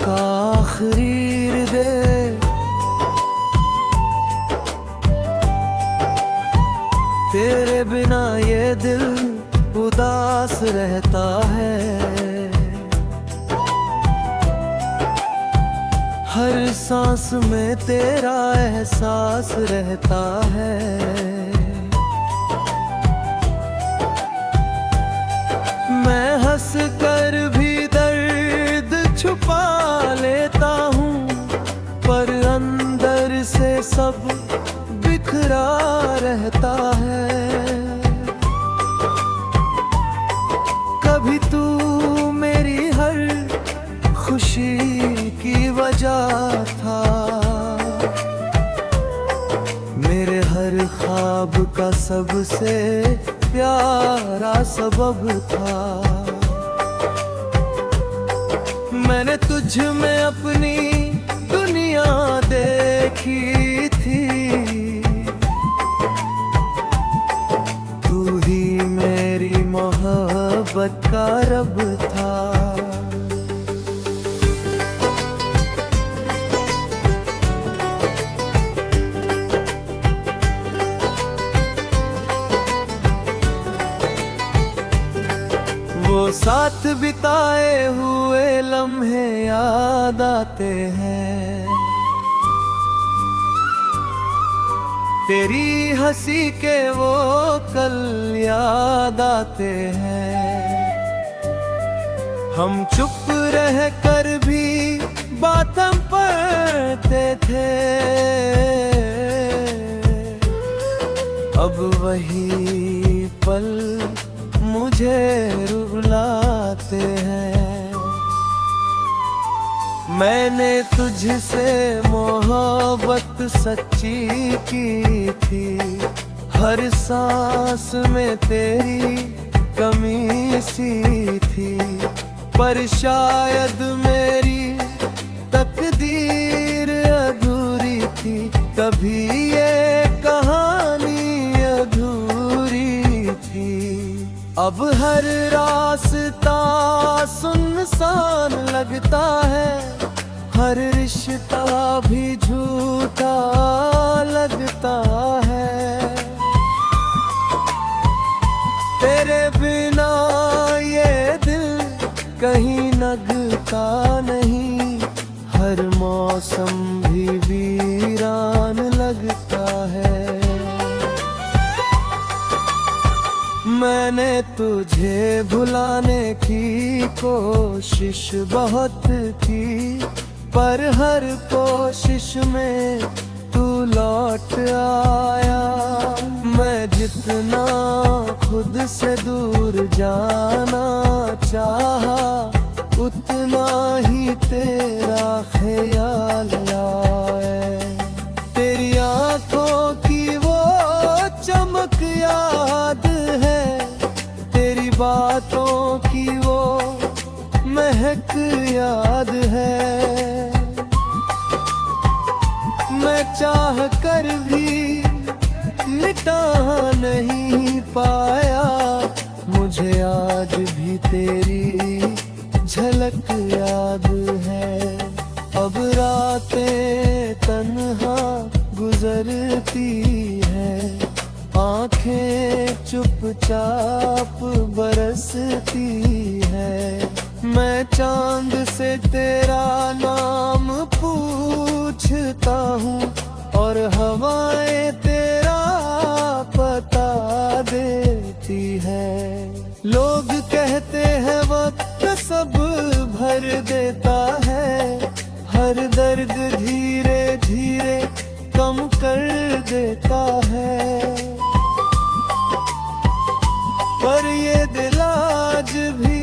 का आखिरी दे। तेरे बिना ये दिल उदास रहता है। हर सांस में तेरा एहसास रहता है। मैं हंस कर भी दर्द छुपा लेता हूँ, पर अंदर से सब बिखरा रहता है। कभी तू मेरी हर खुशी की वजह था, मेरे हर ख्वाब का सबसे प्यारा सबब था। मैंने तुझ में अपनी दुनिया देखी थी, तू ही मेरी मोहब्बत का रब था। वो साथ बिताए हुए लम्हे याद आते हैं, तेरी हंसी के वो कल याद आते हैं। हम चुप रह कर भी बात हम पढ़ते थे, अब वही पल मुझे रुलाते हैं। मैंने तुझसे मोहब्बत सच्ची की थी, हर सांस में तेरी कमी सी थी। पर शायद मेरी तकदीर अधूरी थी, कभी ये कहानी अधूरी थी। अब हर रास्ता सुनसान लगता है, हर रिश्ता भी झूठा लगता है। तेरे बिना ये दिल कहीं लगता नहीं, हर मौसम भी वीरान लगता है। मैंने तुझे भुलाने की कोशिश बहुत की, पर हर कोशिश में तू लौट आया। मैं जितना खुद से दूर जाना चाहा, उतना ही तेरा ख्याल आए। तेरी आंखों की वो चमक याद है, तेरी बातों की वो महक याद है। मैं चाह कर भी मिटा नहीं पाया, मुझे आज भी तेरी झलक याद है। अब रातें तन्हा गुजरती है, आंखें चुपचाप बरसती है। मैं चांद से तेरा नाम पूछता हूँ, और हवाएं तेरा पता देती है। लोग कहते हैं वक्त सब भर देता है, हर दर्द धीरे धीरे कम कर देता है। पर ये दिल आज भी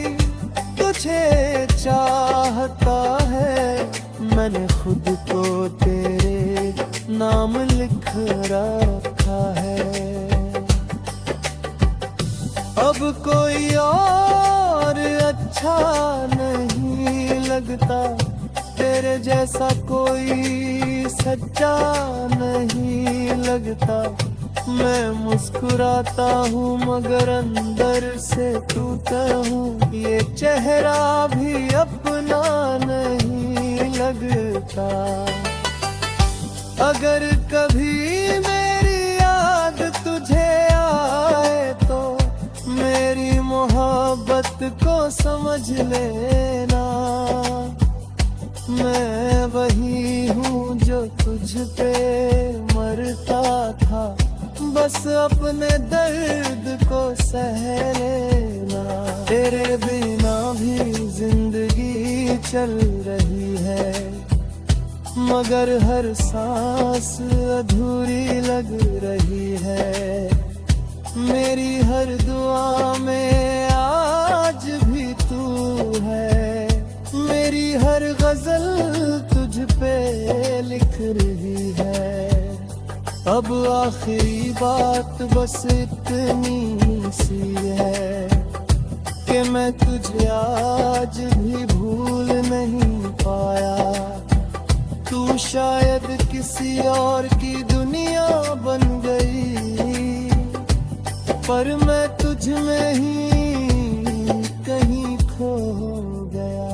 तुझे चाहता है, मैंने खुद को तेरे नाम लिख रखा है। अब कोई और अच्छा नहीं लगता, तेरे जैसा कोई सच्चा नहीं लगता। मैं मुस्कुराता हूँ मगर अंदर से टूटा हूँ, ये चेहरा भी अपना नहीं लगता। अगर कभी मेरी याद तुझे आए तो मेरी मोहब्बत को समझ लेना। मैं वही हूँ जो तुझ पे मरता था, बस अपने दर्द को सह लेना। तेरे बिना भी जिंदगी चल रही है, मगर हर सांस अधूरी लग रही है। मेरी हर दुआ में आज भी तू है, मेरी हर गजल तुझ पे लिख रही है। अब आखिरी बात बस इतनी सी है कि मैं तुझे आज भी भूल नहीं पाया। तू शायद किसी और की दुनिया बन गई, पर मैं तुझ में ही कहीं खो गया।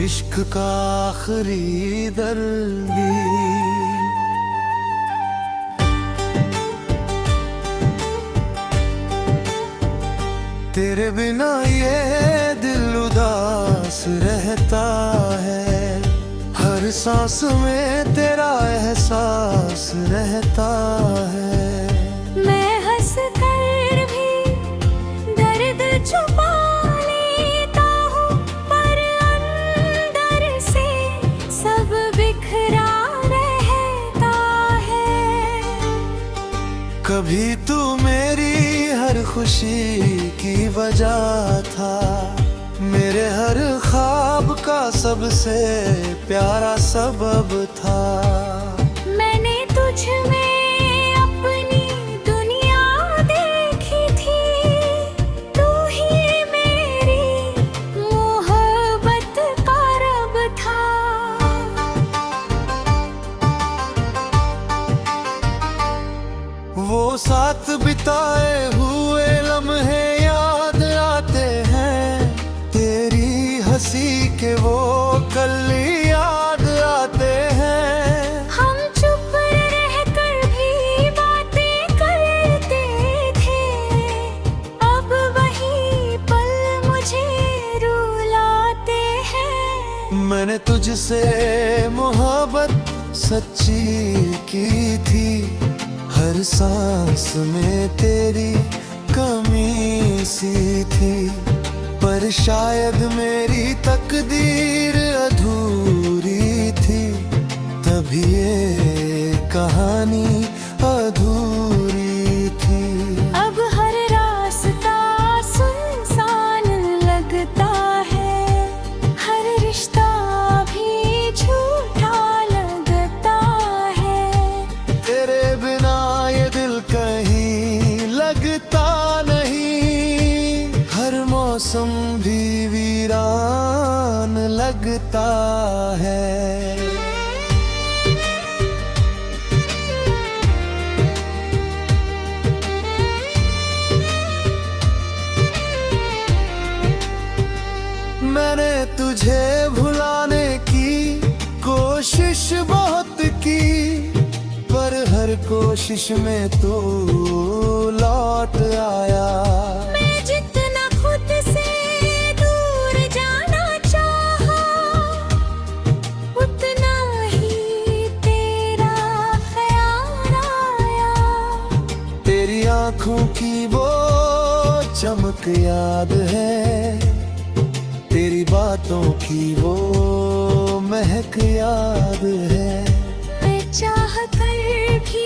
इश्क का आखिरी दर्दी, तेरे बिना ये दिल उदास रहता है। हर सांस में तेरा एहसास रहता है। मैं हंस कर भी दर्द छुपा लेता हूँ, पर अंदर से सब बिखरा रहता है। कभी तू मेरी हर खुशी की वजह था, मेरे हर ख्वाब का सबसे प्यारा सबब था। मैंने तुझ में अपनी दुनिया देखी थी, तू ही मेरी मोहब्बत का रब था। वो साथ बिताए हुए लम्हे याद आते हैं, तेरी हंसी के वो कल याद आते हैं। हम चुप रहकर भी बातें करते थे, अब वही पल मुझे रुलाते हैं। मैंने तुझसे मोहब्बत सच्ची की थी, हर सांस में तेरी कमी सी थी। पर शायद मेरी तकदीर अधूरी थी, तभी ये कहानी अधूरी थी। अब हर रास्ता सुनसान लगता है, हर रिश्ता भी झूठा लगता है। तेरे बिना ये दिल कहीं लगता नहीं, हर मौसम भी वीरान लगता है। मैंने तुझे भुलाने की कोशिश बहुत की, पर हर कोशिश में तू लौट आया। मैं जितना खुद से दूर जाना चाहा, उतना ही तेरा ख्याल आया। तेरी आंखों की वो चमक याद है, तेरी बातों की वो महक याद है। मैं चाह कर भी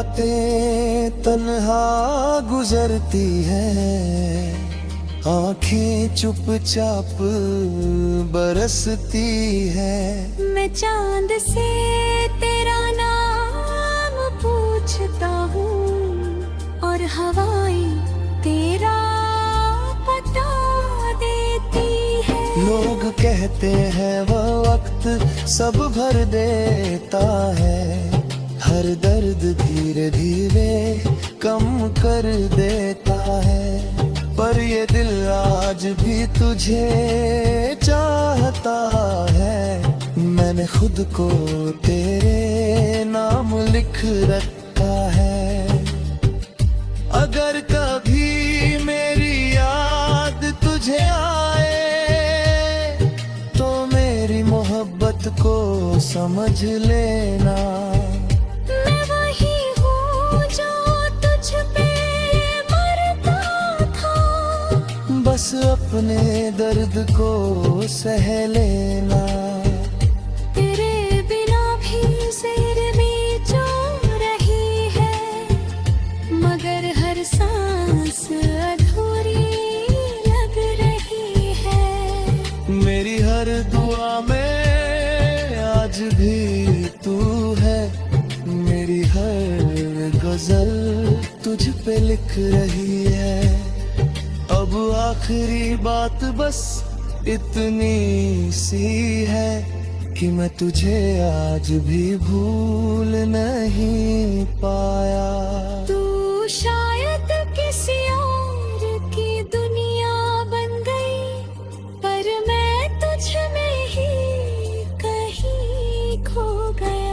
रातें तन्हा गुजरती हैं, आंखें चुपचाप बरसती है। मैं चांद से तेरा नाम पूछता हूँ और हवाएं तेरा पता देती है। लोग कहते हैं वह वक्त सब भर देता है, हर दर्द धीरे धीरे कम कर देता है। पर ये दिल आज भी तुझे चाहता है, मैंने खुद को तेरे नाम लिख रखा है। अगर कभी मेरी याद तुझे आए तो मेरी मोहब्बत को समझ लेना। मैं वही हूँ जो तुझ पे मरता था, बस अपने दर्द को सह लेना। तेरे बिना भी सिर में जो रही है, मगर हर सांस अधूरी लग रही है। मेरी हर दुआ में आज भी तू है, मेरी हर गजल तुझ पे लिख रही है। अब आखिरी बात बस इतनी सी है कि मैं तुझे आज भी भूल नहीं पाया। तू शायद किसी और की दुनिया बन गई, पर मैं तुझ में ही कहीं खो गया।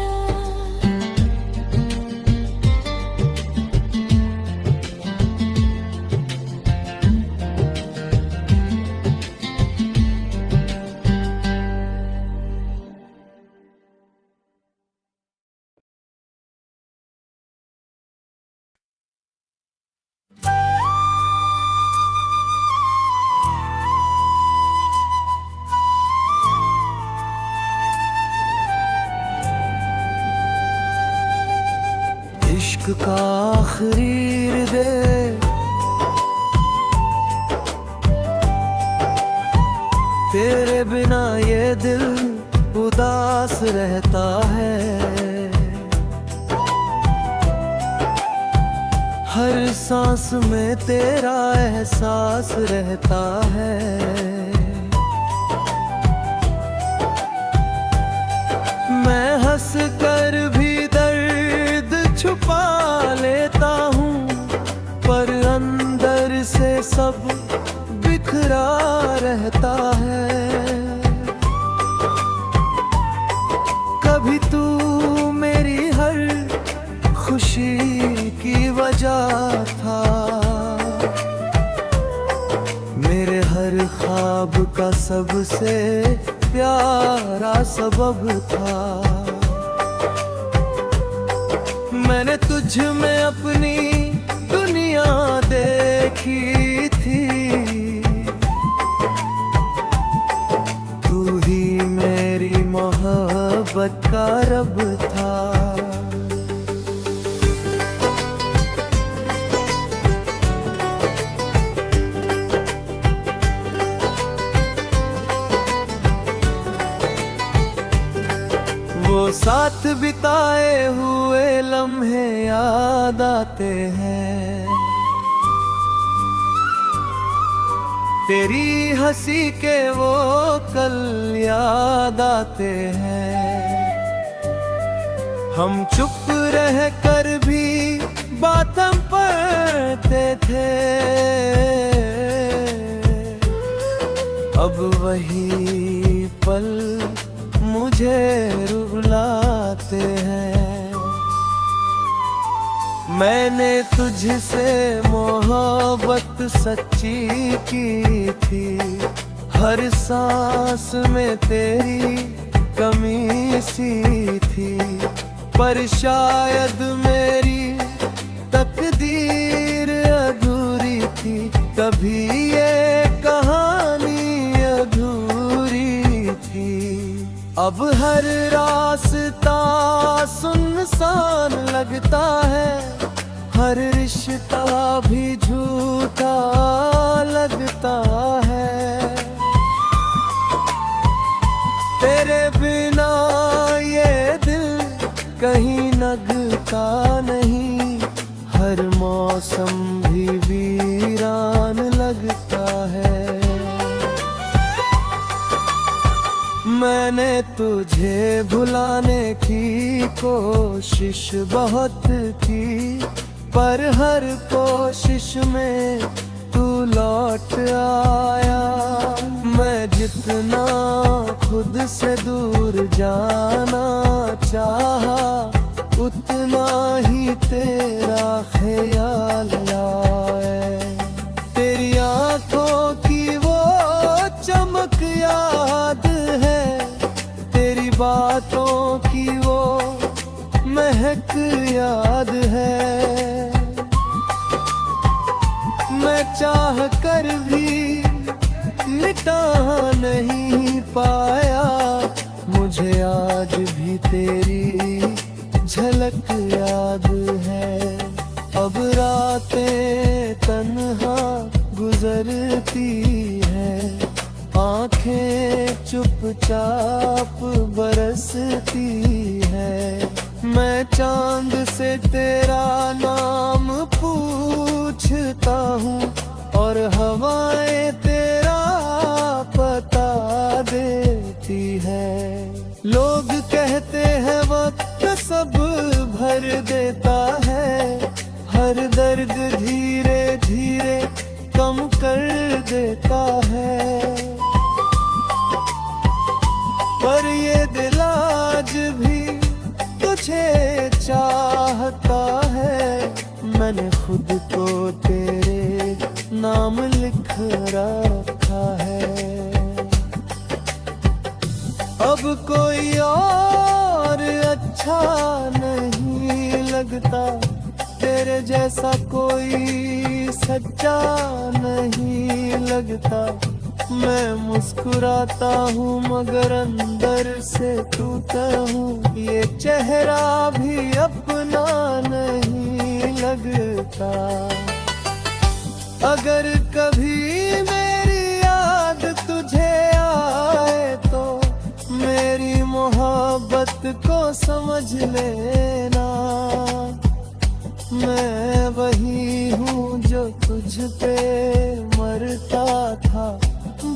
इश्क का आखिरी हृदय तेरे बिना ये दिल उदास रहता है। हर सांस में तेरा एहसास रहता है। मैं हंस कर भी दर्द छुपा लेता हूँ, पर अंदर से सब बिखरा रहता है। कभी तू मेरी हर खुशी की वजह था, मेरे हर ख्वाब का सबसे प्यारा सबब था। मैंने तुझ में अपनी दुनिया देखी थी, तू ही मेरी मोहब्बत का रब था। वो साथ बिताए हुए लम्हे याद आते हैं, तेरी हंसी के वो कल याद आते हैं। हम चुप रह कर भी बात हम पढ़ते थे, अब वही पल मुझे रुलाते हैं। मैंने तुझसे मोहब्बत सच्ची की थी, हर सांस में तेरी कमी सी थी। पर शायद मेरी तकदीर अधूरी थी, कभी ये कहानी अधूरी थी। अब हर रास्ता सुनसान लगता है, हर रिश्ता भी झूठा लगता है। तेरे बिना ये दिल कहीं लगता नहीं, हर मौसम भी वीरान लगता है। मैंने तुझे भुलाने की कोशिश बहुत की, पर हर कोशिश में तू लौट आया। मैं जितना खुद से दूर जाना चाहा, उतना ही तेरा ख्याल आए। तेरी आंखों की वो चमक याद है, तेरी बातों की वो महक याद है। मैं चाह कर भी मिटा नहीं पाया, मुझे आज भी तेरी झलक याद है। अब रातें तन्हा गुजरती है, आंखें चुपचाप बरसती है। मैं चांद से तेरा नाम पूछता हूँ, और हवाएं तेरा पता देती है। लोग कहते हैं वक्त सब भर देता है, हर दर्द धीरे धीरे कम कर देता है। पर ये दिल आज भी तुझे चाहता है, मैंने खुद को तेरे नाम लिख रखा है। अब कोई और अच्छा नहीं लगता, तेरे जैसा कोई सच्चा नहीं लगता। मैं मुस्कुराता हूँ मगर अंदर से टूटा हूँ, ये चेहरा भी अपना नहीं लगता। अगर कभी मेरी याद तुझे आए तो मेरी मोहब्बत को समझ लेना। मैं वही हूँ जो तुझ पे मरता था,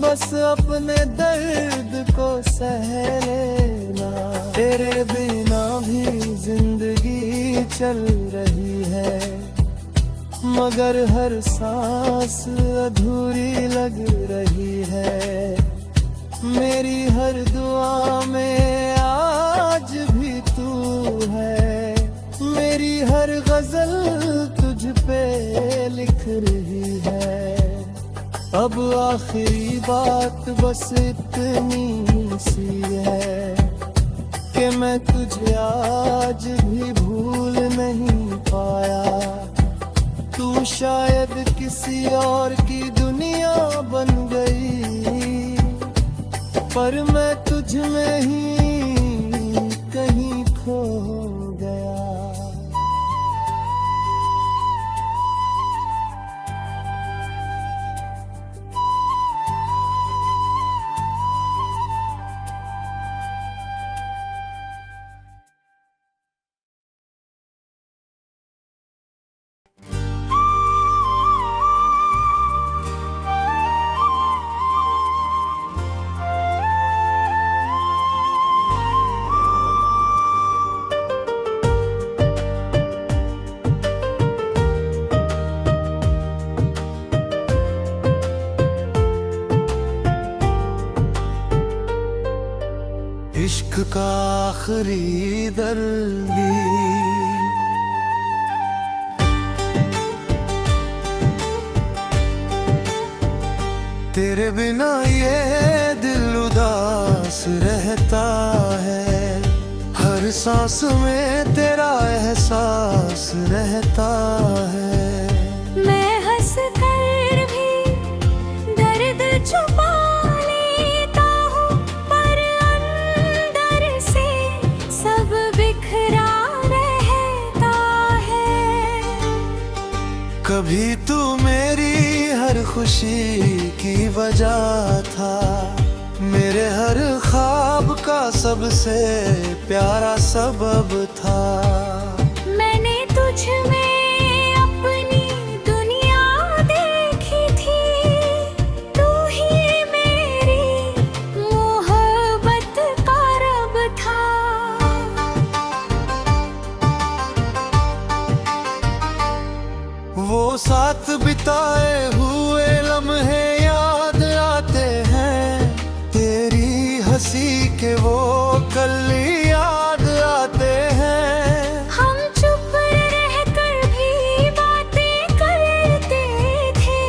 बस अपने दर्द को सह लेना। तेरे बिना भी जिंदगी चल रही है, मगर हर सांस अधूरी लग रही है। मेरी हर दुआ में आज भी तू है, मेरी हर गजल तुझ पे लिख रही है। अब आखिरी बात बस इतनी सी है कि मैं तुझे आज भी भूल नहीं पाया। तू शायद किसी और की दुनिया बन गई, पर मैं तुझ में ही कहीं खो गया। इश्क का आखिरी दर्दी, तेरे बिना ये दिल उदास रहता है। हर सांस में तेरा एहसास रहता है। मैं हंस कर भी दर्द छुपा लेता हूँ, पर अंदर से सब बिखरा की वजह था। मेरे हर ख्वाब का सबसे प्यारा सबब था। मैंने तुझ में अपनी दुनिया देखी थी, तू ही मेरी मोहब्बत का रब था। वो साथ बिताए हुए लम्हे याद आते हैं, तेरी हंसी के वो कल याद आते हैं। हम चुप रहकर भी बातें करते थे,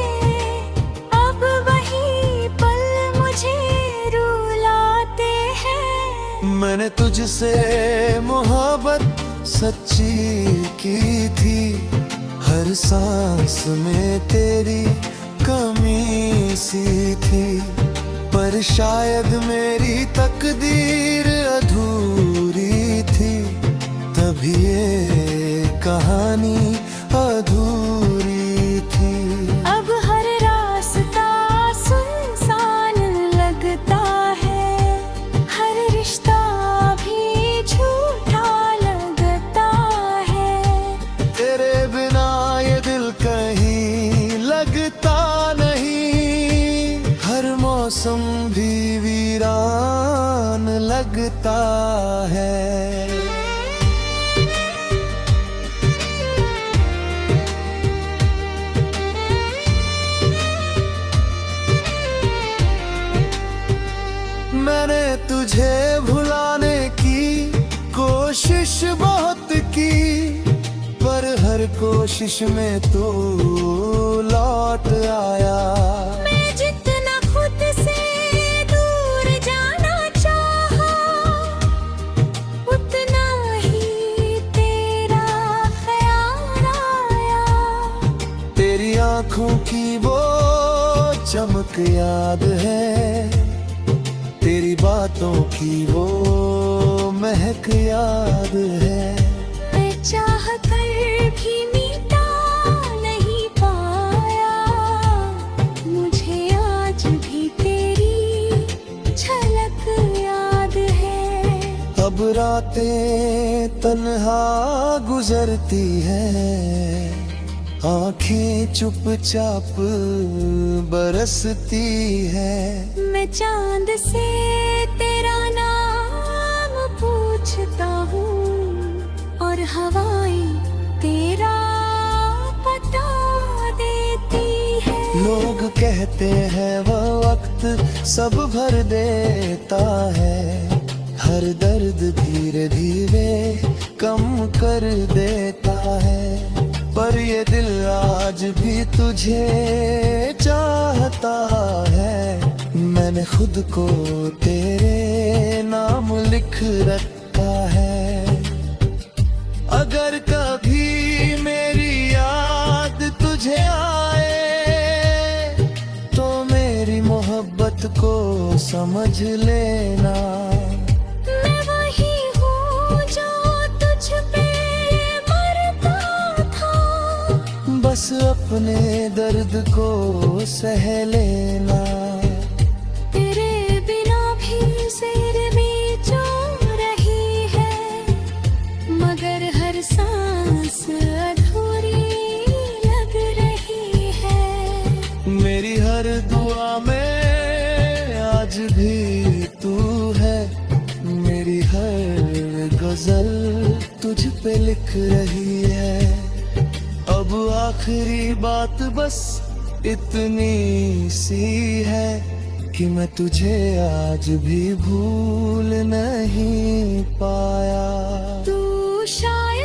अब वही पल मुझे रुलाते हैं। मैंने तुझसे मोहब्बत सच्ची की थी, हर सांस में तेरी कमी सी थी। पर शायद मेरी तकदीर अधूरी थी, तभी ये कहानी अधूरी थी। अब हर रास्ता सुनसान लगता है, हर रिश्ता भी झूठा लगता है। तेरे बिना ये दिल कहीं लगता नहीं, हर मौसम भी वीरान लगता है। मैंने तुझे भुलाने की कोशिश बहुत की, पर हर कोशिश में तू लौट आया। मैं जितना खुद से दूर जाना चाहा, उतना ही तेरा ख्याल आया। तेरी आंखों की वो चमक याद है, तेरी बातों की वो महक याद है। मैं चाह कर भी मिटा नहीं पाया, मुझे आज भी तेरी झलक याद है। अब रातें तन्हा गुजरती हैं, आंखें चुपचाप बरसती है। मैं चांद से तेरा नाम पूछता हूँ, और हवाएं तेरा पता देती है। लोग कहते हैं वह वक्त सब भर देता है, हर दर्द धीरे धीरे कम कर देता है। पर ये दिल आज भी तुझे चाहता है, मैंने खुद को तेरे नाम लिख रखा है। अगर कभी मेरी याद तुझे आए, तो मेरी मोहब्बत को समझ लेना। मैं वही हूँ जो तुझ पे मरता था, बस अपने दर्द को सह लेना। तेरे बिना भी सिर में जो रही है, मगर हर सांस अधूरी लग रही है। मेरी हर दुआ में आज भी तू है, मेरी हर गजल तुझ पे लिख रही है। अब आखिरी बात बस इतनी सी है, कि मैं तुझे आज भी भूल नहीं पाया। तू शायद